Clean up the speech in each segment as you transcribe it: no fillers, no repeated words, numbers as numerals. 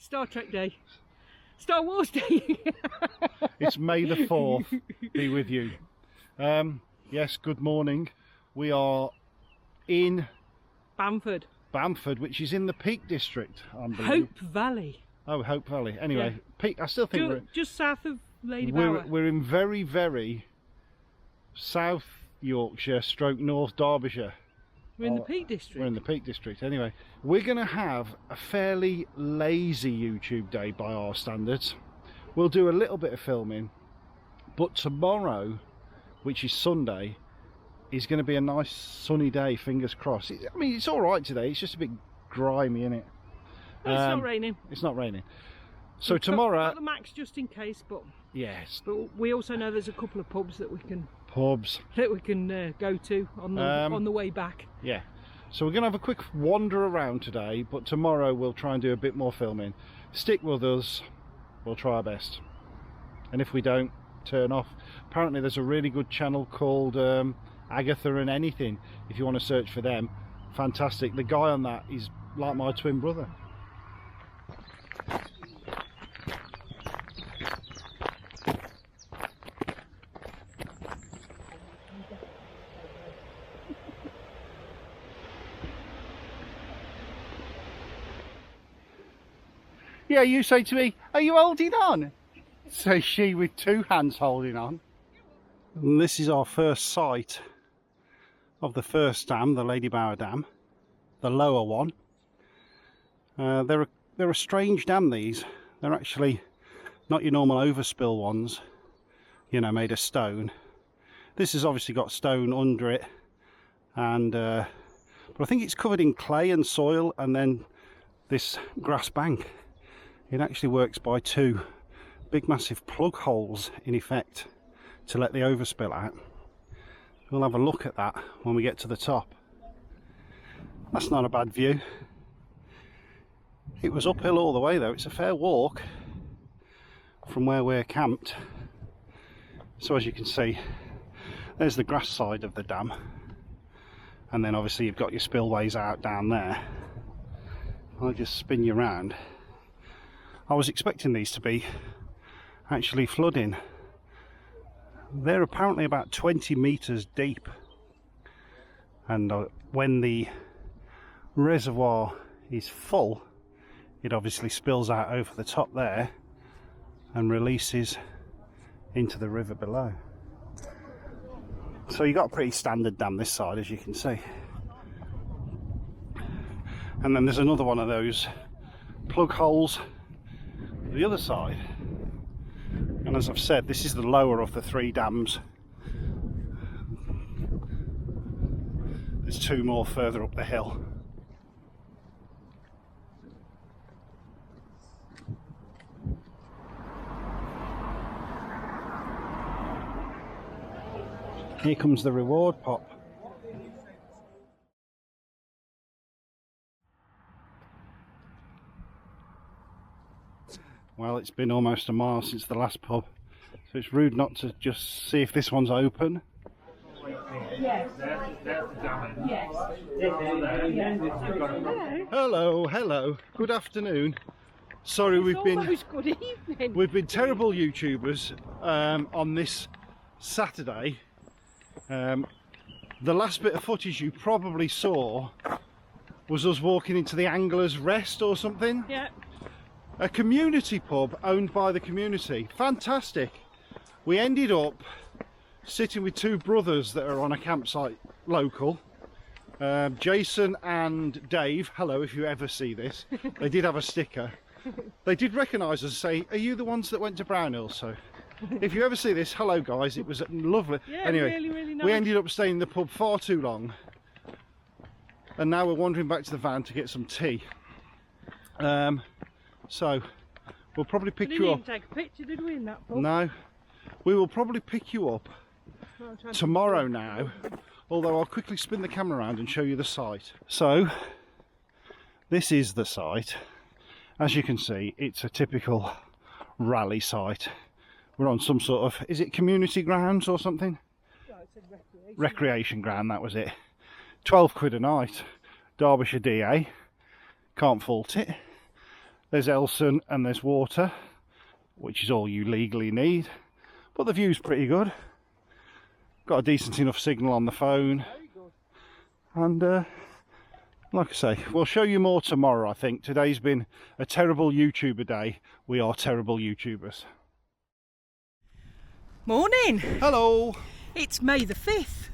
Star Trek Day. Star Wars Day. It's May the 4th be with you. Yes, good morning. We are in Bamford. Bamford, which is in the Peak District, I believe. Hope Valley. Oh, Hope Valley. Anyway, Yeah. Peak. I still think Just south of Ladybower. we're in very, very South Yorkshire stroke North Derbyshire. We're in the Peak District. We're in the Peak District. Anyway, we're going to have a fairly lazy YouTube day by our standards. We'll do a little bit of filming, but tomorrow, which is Sunday, is going to be a nice sunny day, fingers crossed. I mean, it's all right today. It's just a bit grimy, isn't it? No, it's not raining. It's not raining. So We've tomorrow... got the max just in case, but... Yes. But we also know there's a couple of pubs that we can... Pubs. That we can go to on the way back. Yeah. So we're going to have a quick wander around today, but tomorrow we'll try and do a bit more filming. Stick with us. We'll try our best. And if we don't, turn off. Apparently there's a really good channel called Agatha and Anything. If you want to search for them, fantastic. The guy on that is like my twin brother. Yeah, you say to me, are you holding on? Says she with two hands holding on. And this is our first sight of the first dam, the Ladybower Dam, the lower one. They're a strange dam, these. They're actually not your normal overspill ones, you know, made of stone. This has obviously got stone under it, and but I think it's covered in clay and soil, and then this grass bank. It actually works by two big massive plug holes in effect to let the overspill out. We'll have a look at that when we get to the top. That's not a bad view. It was uphill all the way though. It's a fair walk from where we're camped. So as you can see, there's the grass side of the dam, and then obviously you've got your spillways out down there. I'll just spin you around. I was expecting these to be actually flooding. They're apparently about 20 meters deep, and when the reservoir is full, it obviously spills out over the top there and releases into the river below. So you've got a pretty standard dam this side, as you can see. And then there's another one of those plug holes the other side, and as I've said, this is the lower of the three dams. There's two more further up the hill. Here comes the reward pop. Well, it's been almost a mile since the last pub, so it's rude not to just see if this one's open. Yes. Yes. Hello, hello. Good afternoon. Sorry, we've been terrible YouTubers on this Saturday. The last bit of footage you probably saw was us walking into the Angler's Rest or something. Yeah. A community pub owned by the community. Fantastic. We ended up sitting with two brothers that are on a campsite local. Jason and Dave. Hello, if you ever see this. They did have a sticker. They did recognise us and say, are you the ones that went to Brownhill? So if you ever see this, hello guys, it was lovely. Yeah, anyway, really, really nice. We ended up staying in the pub far too long, and now we're wandering back to the van to get some tea. So we'll probably pick you up. We didn't take a picture, did we, in that pub? No, we will probably pick you up tomorrow now, although I'll quickly spin the camera around and show you the site. So this is the site. As you can see, it's a typical rally site. We're on some sort of, is it community grounds or something? No, it said recreation ground, that was it. 12 quid a night, Derbyshire DA, can't fault it. There's Elson and there's water, which is all you legally need. But the view's pretty good. Got a decent enough signal on the phone. And like I say, we'll show you more tomorrow, I think. Today's been a terrible YouTuber day. We are terrible YouTubers. Morning! Hello! It's May the 5th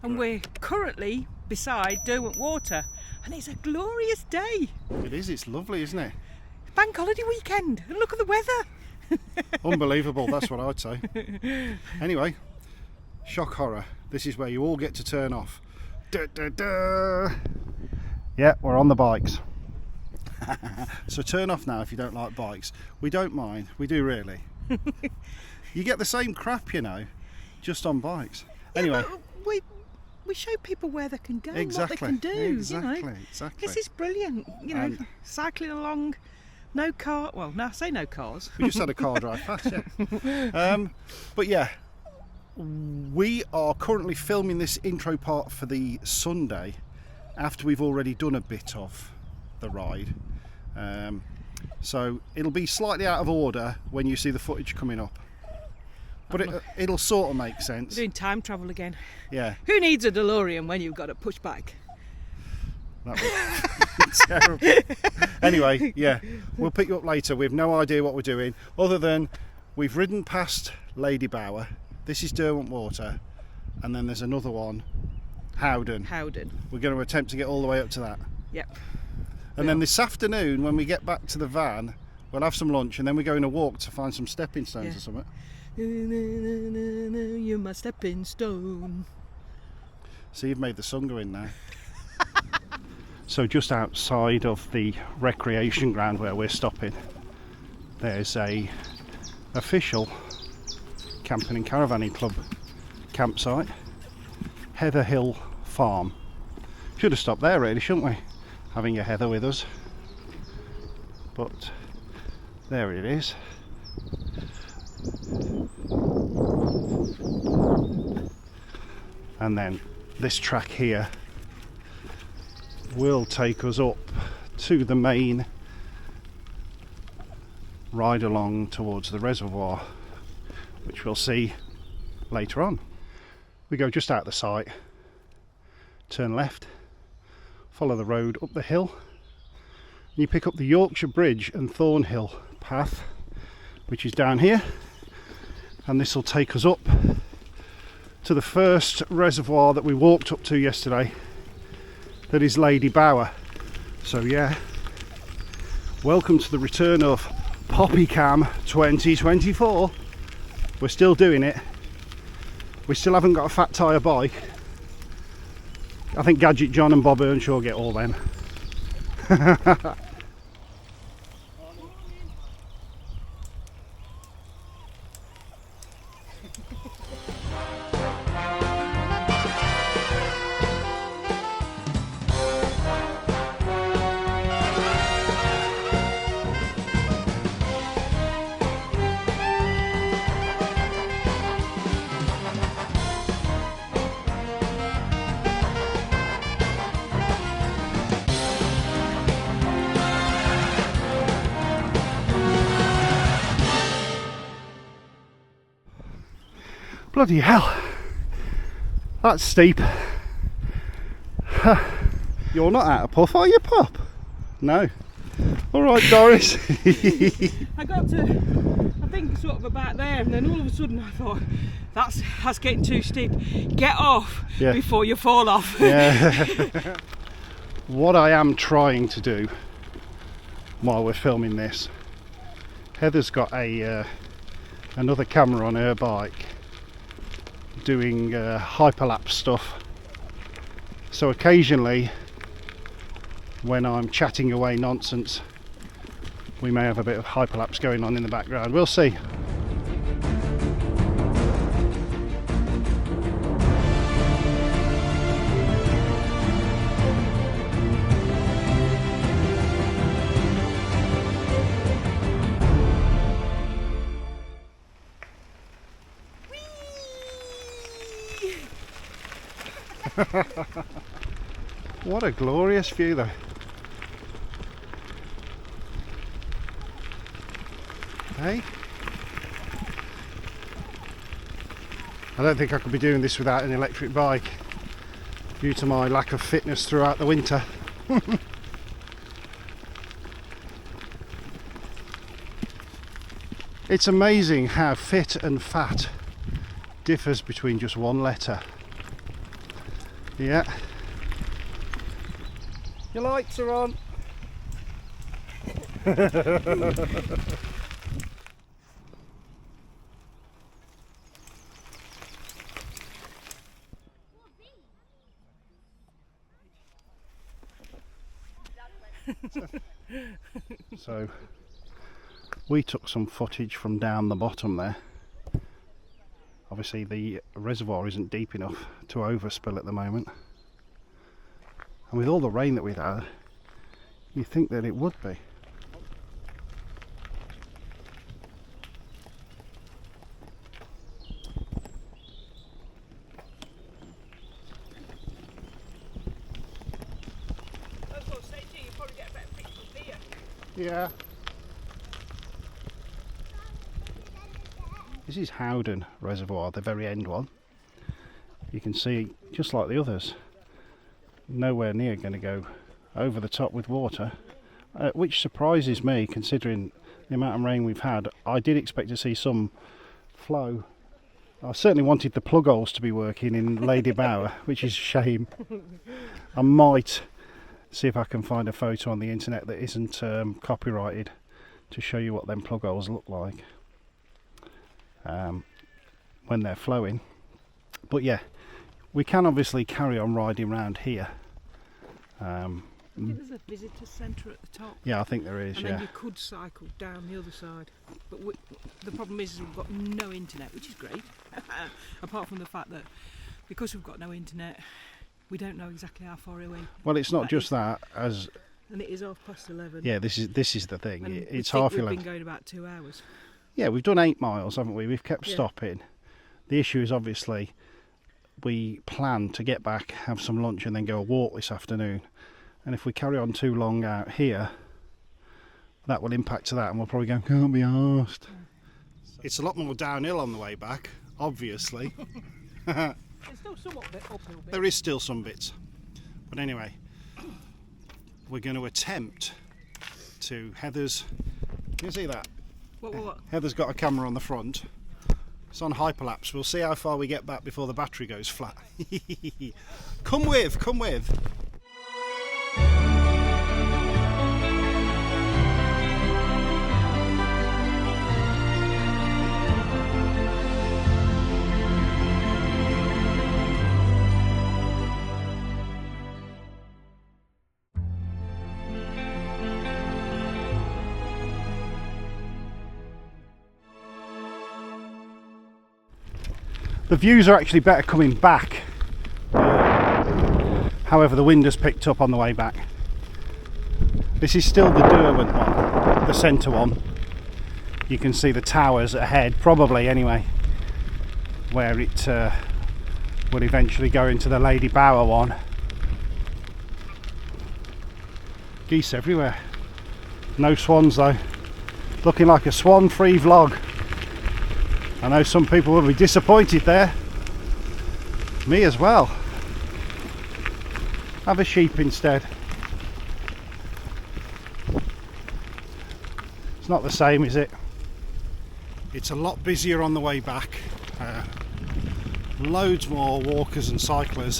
and we're currently beside Derwent Water and it's a glorious day. It is, it's lovely, isn't it? Bank holiday weekend and look at the weather. Unbelievable, that's what I'd say. Anyway, shock horror. This is where you all get to turn off. Da, da, da. Yeah, we're on the bikes. So turn off now if you don't like bikes. We don't mind, we do really. You get the same crap, you know, just on bikes. Anyway. Yeah, we show people where they can go Exactly, and what they can do. exactly, you know. exactly. This is brilliant, you know, And cycling along, no car, well, no, I say no cars. we just had a car drive past, yeah. But yeah, we are currently filming this intro part for the Sunday after we've already done a bit of the ride. So it'll be slightly out of order when you see the footage coming up. But it'll sort of make sense. We're doing time travel again. Yeah. Who needs a DeLorean when you've got a push bike? That was terrible. Anyway, yeah, we'll pick you up later. We have no idea what we're doing, other than we've ridden past Ladybower. This is Derwent Water, and then there's another one, Howden. We're going to attempt to get all the way up to that. Yep. And then this afternoon, when we get back to the van, we'll have some lunch, and then we're going to walk to find some stepping stones or something. You're my stepping stone. See, you've made the sun go in now. So just outside of the recreation ground where we're stopping, there's a official camping and caravanning club campsite, Heather Hill Farm. Should have stopped there really, shouldn't we? Having a Heather with us. But there it is. And then this track here will take us up to the main ride along towards the reservoir, which we'll see later on. We go just out the site, turn left, follow the road up the hill, and you pick up the Yorkshire Bridge and Thornhill path, which is down here, and this will take us up to the first reservoir that we walked up to yesterday, that is Ladybower. So yeah, welcome to the return of Poppycam 2024. We're still doing it. We still haven't got a fat tyre bike. I think Gadget John and Bob Earnshaw get all them. Bloody hell, that's steep. You're not out of puff, are you, Pop? No. Alright, Doris. I got to, I think, sort of about there, and then all of a sudden I thought, that's getting too steep. Get off before you fall off. Yeah. What I am trying to do while we're filming this, Heather's got another camera on her bike doing hyperlapse stuff, so occasionally when I'm chatting away nonsense we may have a bit of hyperlapse going on in the background. We'll see. What a glorious view though. Hey? I don't think I could be doing this without an electric bike due to my lack of fitness throughout the winter. It's amazing how fit and fat differs between just one letter. Yeah. Your lights are on. So we took some footage from down the bottom there. Obviously the reservoir isn't deep enough to overspill at the moment, and with all the rain that we've had, you'd think that it would be. That's what I was saying to you, you probably get a better picture from here. Yeah. This is Howden Reservoir, the very end one. You can see, just like the others, nowhere near going to go over the top with water, which surprises me considering the amount of rain we've had. I did expect to see some flow. I certainly wanted the plug holes to be working in Ladybower, which is a shame. I might see if I can find a photo on the internet that isn't copyrighted to show you what them plug holes look like when they're flowing. But yeah, we can obviously carry on riding around here. I think there's a visitor centre at the top. Yeah, I think there is. And yeah. then you could cycle down the other side. But the problem is we've got no internet, which is great. Apart from the fact that because we've got no internet, we don't know exactly how far away. Well, it's not just that, as and it is 11:30. yeah, this is the thing. And It's we've 11:30. been going about 2 hours. Yeah, we've done 8 miles, haven't we? We've kept stopping. The issue is obviously we plan to get back, have some lunch, and then go a walk this afternoon. And if we carry on too long out here, that will impact to that, and we'll probably go, can't be arsed. It's a lot more downhill on the way back, obviously. There's still somewhat uphill bit. There is still some bits. But anyway, we're going to attempt to Heather's. Can you see that? What? Heather's got a camera on the front. It's on hyperlapse. We'll see how far we get back before the battery goes flat. Come with. The views are actually better coming back. However, the wind has picked up on the way back. This is still the Derwent one, the centre one. You can see the towers ahead, probably anyway, where it will eventually go into the Ladybower one. Geese everywhere. No swans though. Looking like a swan-free vlog. I know some people will be disappointed there. Me as well. Have a sheep instead. It's not the same, is it? It's a lot busier on the way back. Loads more walkers and cyclers.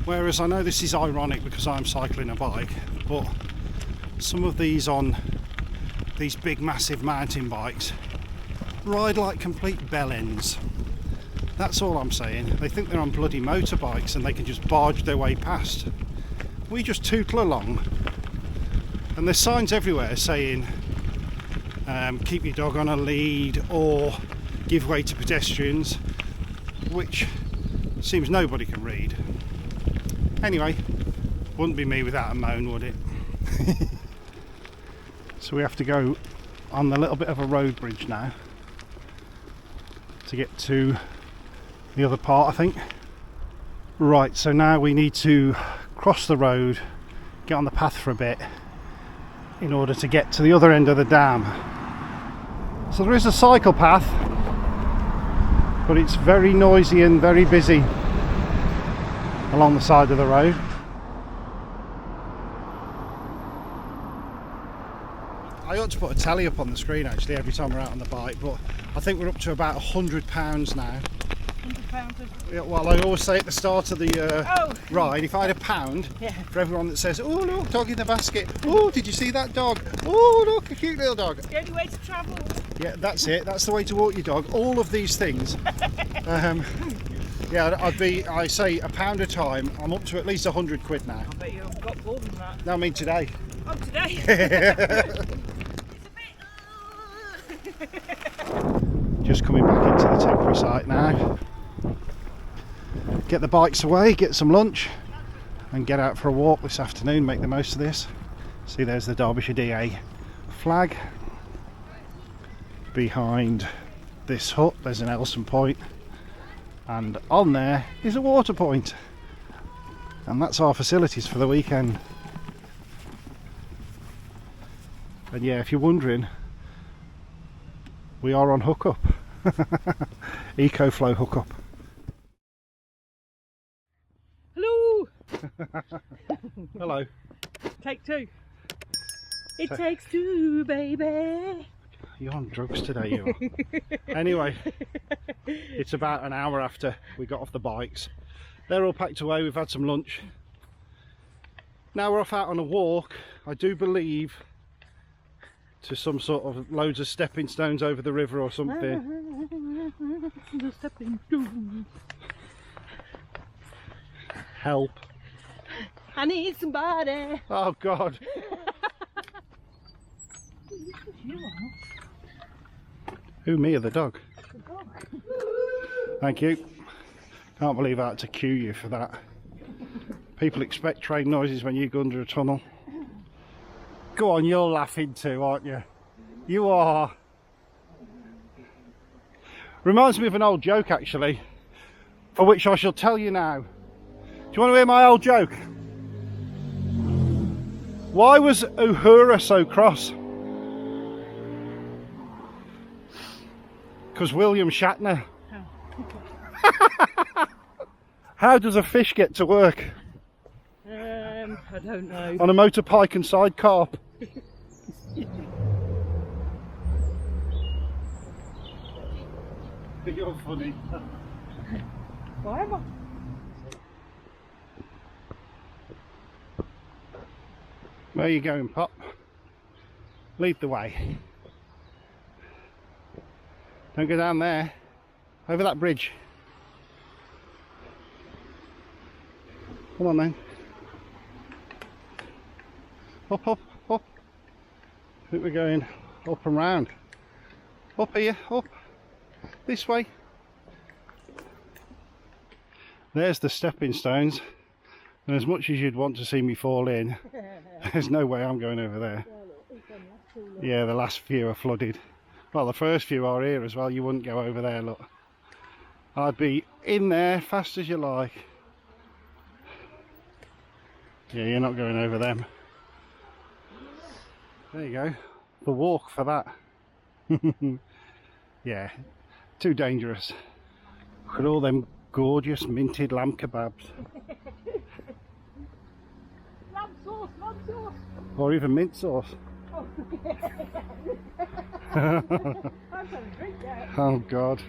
Whereas I know this is ironic because I'm cycling a bike, but some of these on these big massive mountain bikes ride like complete bellends. That's all I'm saying. They think they're on bloody motorbikes and they can just barge their way past. We just tootle along, and there's signs everywhere saying keep your dog on a lead or give way to pedestrians, which seems nobody can read. Anyway, wouldn't be me without a moan, would it? So we have to go on a little bit of a road bridge now to get to the other part, I think. Right, so now we need to cross the road, get on the path for a bit, in order to get to the other end of the dam. So there is a cycle path, but it's very noisy and very busy along the side of the road. I ought to put a tally up on the screen actually every time we're out on the bike, but I think we're up to about £100 now. £100 Yeah, well, I always say at the start of the ride, if I had £1 for everyone that says, "Oh look, dog in the basket, oh did you see that dog, oh look, a cute little dog." It's the only way to travel. Yeah, that's it, that's the way to walk your dog, all of these things. Yeah, I say £1 a time, I'm up to at least 100 quid now. I bet you've got more than that. No, I mean today. Oh, today? It's a bit... Just coming back into the temporary site now. Get the bikes away, get some lunch and get out for a walk this afternoon, make the most of this. See, there's the Derbyshire DA flag. Behind this hut there's an Elson point, and on there is a water point, and that's our facilities for the weekend. And yeah, if you're wondering, we are on hookup. EcoFlow hookup. Hello! Hello. Take two. It takes two, baby. You're on drugs today, you are. Anyway, it's about an hour after we got off the bikes. They're all packed away, we've had some lunch. Now we're off out on a walk, I do believe, to some sort of loads of stepping stones over the river or something. The stepping stones. Help. I need somebody. Oh God. Who, me or the dog? Thank you. Can't believe I had to cue you for that. People expect train noises when you go under a tunnel. Go on, you're laughing too, aren't you? You are. Reminds me of an old joke actually, for which I shall tell you now. Do you want to hear my old joke? Why was Uhura so cross? Because William Shatner. Oh. How does a fish get to work? I don't know. On a motor pike and side carp. You're funny. Why am I? Where are you going, Pop? Lead the way. Don't go down there. Over that bridge. Come on then. Up, up, up. I think we're going up and round. Up here, up. This way. There's the stepping stones. And as much as you'd want to see me fall in, there's no way I'm going over there. Yeah, the last few are flooded. Well, the first few are here as well. You wouldn't go over there, look. I'd be in there fast as you like. Yeah, you're not going over them. There you go. The walk for that. Yeah, too dangerous. Look at all them gorgeous minted lamb kebabs. Lamb sauce, lamb sauce. Or even mint sauce. Oh, I'm trying to drink that. Oh God.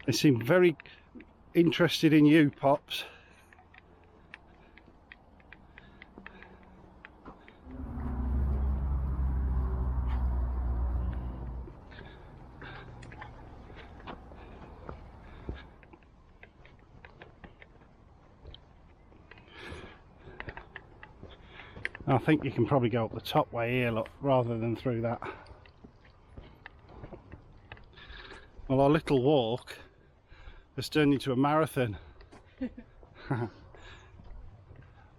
They seem very interested in you, Pops. I think you can probably go up the top way here, look, rather than through that. Well, our little walk has turned into a marathon.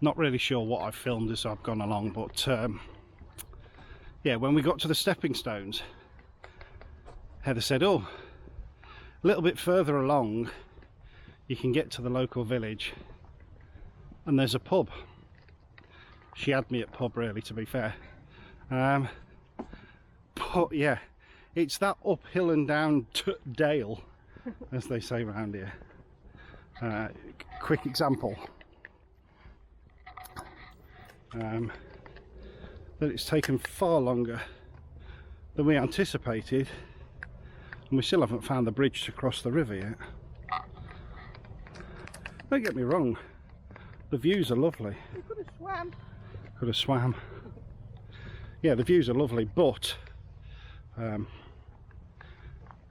Not really sure what I've filmed as I've gone along, but yeah, when we got to the stepping stones, Heather said, oh, a little bit further along you can get to the local village and there's a pub. She had me at pub, really, to be fair. But yeah, it's that uphill and down dale, as they say around here. Quick example. That it's taken far longer than we anticipated, and we still haven't found the bridge to cross the river yet. Don't get me wrong, the views are lovely. You could have swam. Could have swam. Yeah, the views are lovely, but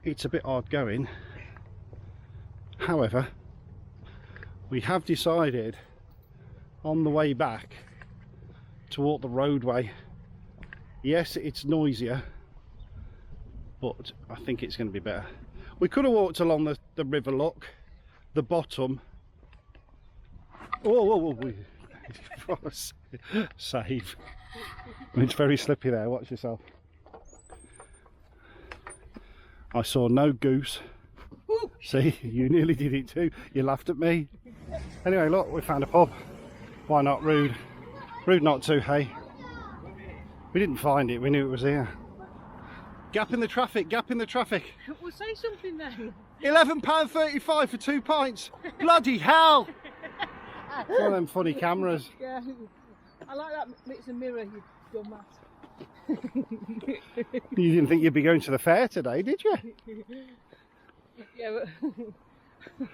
it's a bit hard going. However, we have decided on the way back to walk the roadway. Yes, it's noisier, but I think it's going to be better. We could have walked along the river look, the bottom. Oh, save. It's very slippy there, watch yourself. I saw no goose. See, you nearly did it too. You laughed at me. Anyway, look, we found a pub. Why not? Rude not to, hey. We didn't find it, we knew it was here. Gap in the traffic, gap in the traffic. Well, say something then. £11.35 for 2 pints. Bloody hell! It's one of them funny cameras. Yeah, I like that. It's a mirror, you dumbass. You didn't think you'd be going to the fair today, did you? Yeah, but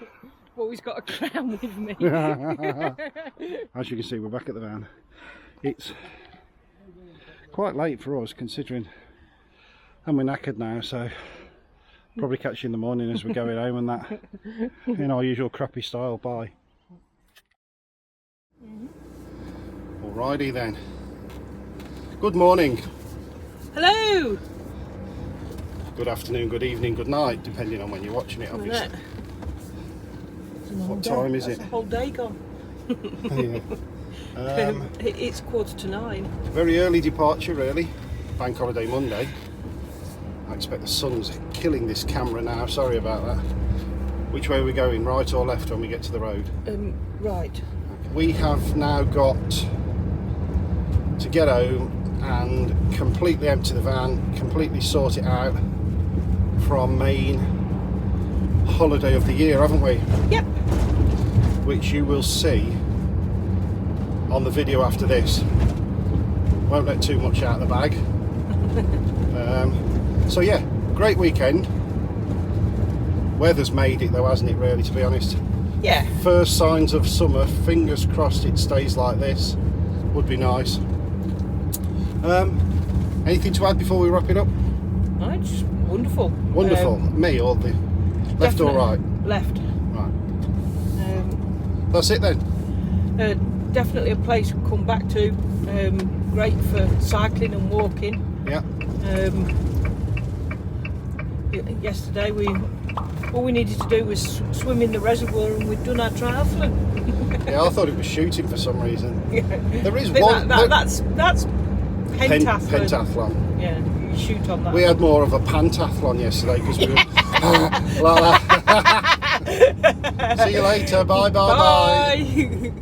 always got a clown with me. As you can see, we're back at the van. It's quite late for us, considering, and we're knackered now, so probably catch you in the morning as we're going home and that, in our usual crappy style. Bye. Alrighty then. Good morning. Hello. Good afternoon, good evening, good night, depending on when you're watching it, obviously. What time is it? That's a whole day gone. Yeah. It's 9:15. Very early departure, really. Bank holiday Monday. I expect the sun's killing this camera now. Sorry about that. Which way are we going, right or left when we get to the road? Right. We have now got to get home and completely empty the van, completely sort it out from main holiday of the year, haven't we? Yep. Which you will see on the video after this. Won't let too much out of the bag. So yeah, great weekend. Weather's made it though, hasn't it, really, to be honest? Yeah. First signs of summer, fingers crossed it stays like this. Would be nice. Anything to add before we wrap it up? No, it's wonderful. Wonderful. Me or the left or right? Left. Right. That's it then. Definitely a place to come back to. Great for cycling and walking. Yeah. Yesterday all we needed to do was swim in the reservoir and we'd done our triathlon. Yeah, I thought it was shooting for some reason. Yeah. There is one. That's pentathlon. Pentathlon. Yeah, you shoot on that. We had more of a pantathlon yesterday because we were like that. See you later. Bye. Bye.